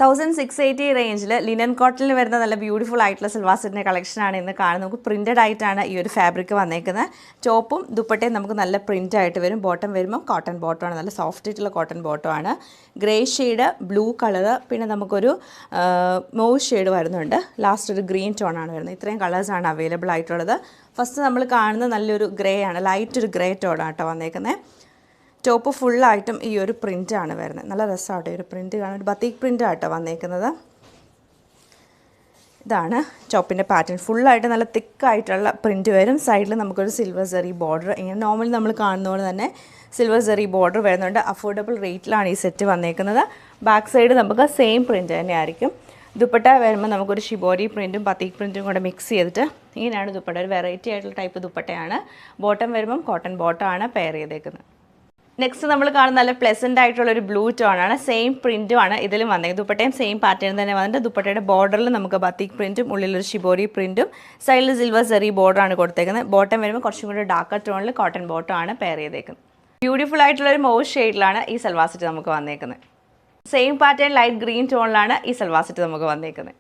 1680 റേഞ്ചിൽ ലിനൻ കോട്ടണിൽ വരുന്ന നല്ല ബ്യൂട്ടിഫുൾ ആയിട്ടുള്ള സിൽവാർ സെറ്റിൻ്റെ കളക്ഷനാണ് ഇന്ന് കാണുന്നത്. നമുക്ക് പ്രിൻറ്റഡ് ആയിട്ടാണ് ഈ ഒരു ഫാബ്രിക് വന്നേക്കുന്നത്. ടോപ്പും ദുപ്പട്ടയും നമുക്ക് നല്ല പ്രിൻ്റ് ആയിട്ട് വരും. ബോട്ടം വരുമ്പോൾ കോട്ടൺ ബോട്ടമാണ്, നല്ല സോഫ്റ്റ് ആയിട്ടുള്ള കോട്ടൺ ബോട്ടമാണ്. ഗ്രേ ഷെയ്ഡ്, ബ്ലൂ കളറ്, പിന്നെ നമുക്കൊരു മോവ് ഷെയ്ഡ് വരുന്നുണ്ട്. ലാസ്റ്റ് ഒരു ഗ്രീൻ ടോണാണ് വരുന്നത്. ഇത്രയും കളേഴ്സാണ് അവൈലബിൾ ആയിട്ടുള്ളത്. ഫസ്റ്റ് നമ്മൾ കാണുന്നത് നല്ലൊരു ഗ്രേ ആണ്, ലൈറ്റ് ഒരു ഗ്രേ ടോണാണ് കേട്ടോ വന്നേക്കുന്നത്. ടോപ്പ് ഫുള്ളായിട്ടും ഈ ഒരു പ്രിൻ്റാണ് വരുന്നത്. നല്ല രസമാട്ടോ ഈ ഒരു പ്രിൻ്റ് കാണാൻ. ഒരു ബത്തീക് പ്രിൻ്റാട്ടോ വന്നേക്കുന്നത്. ഇതാണ് ടോപ്പിൻ്റെ പാറ്റേൺ. ഫുള്ളായിട്ട് നല്ല തിക്കായിട്ടുള്ള പ്രിൻറ്റ് വരും. സൈഡിൽ നമുക്കൊരു സിൽവർ സെറി ബോർഡർ, ഇങ്ങനെ നോർമലി നമ്മൾ കാണുന്ന പോലെ തന്നെ സിൽവർ സെറി ബോർഡർ വരുന്നുണ്ട്. അഫോർഡബിൾ റേറ്റിലാണ് ഈ സെറ്റ് വന്നേക്കുന്നത്. ബാക്ക് സൈഡ് നമുക്ക് സെയിം പ്രിൻറ്റ് തന്നെയായിരിക്കും. ദുപ്പട്ട വരുമ്പോൾ നമുക്കൊരു ഷിബോരി പ്രിൻറ്റും ബത്തീക് പ്രിൻറ്റും കൂടെ മിക്സ് ചെയ്തിട്ട് ഇങ്ങനെയാണ് ദുപ്പട്ട. ഒരു വെറൈറ്റി ആയിട്ടുള്ള ടൈപ്പ് ദുപ്പട്ടയാണ്. ബോട്ടം വരുമ്പം കോട്ടൺ ബോട്ടമാണ് പെയർ ചെയ്തേക്കുന്നത്. നെക്സ്റ്റ് നമ്മൾ കാണുന്ന നല്ല പ്ലെസൻ്റ് ആയിട്ടുള്ളൊരു ബ്ലൂ ടോണാണ്. സെയിം പ്രിൻറ്റുമാണ് ഇതിലും വന്നേക്കുന്നത്. ദുപ്പട്ടയും സെയിം പാറ്റേൺ തന്നെ വന്നിട്ട് ദുപ്പട്ടയുടെ ബോർഡറിൽ നമുക്ക് ബത്തീക് പ്രിൻറ്റും ഉള്ളിലൊരു ഷിബോരി പ്രിൻറ്റും സൈഡിൽ സിൽവർ സെറി ബോർഡറാണ് കൊടുത്തേക്കുന്നത്. ബോട്ടം വരുമ്പോൾ കുറച്ചും കൂടി ഡാർക്കർ ടോണിൽ കോട്ടൺ ബോട്ടമാണ് പെയർ ചെയ്തേക്കുന്നത്. ബ്യൂട്ടിഫുൾ ആയിട്ടുള്ളൊരു മോവ് ഷെയ്ഡിലാണ് ഈ സൽവാർ സെറ്റ് നമുക്ക് വന്നേക്കുന്നത്. സെയിം പാറ്റേൺ ലൈറ്റ് ഗ്രീൻ ടോണിലാണ് ഈ സൽവാർ സെറ്റ് നമുക്ക് വന്നേക്കുന്നത്.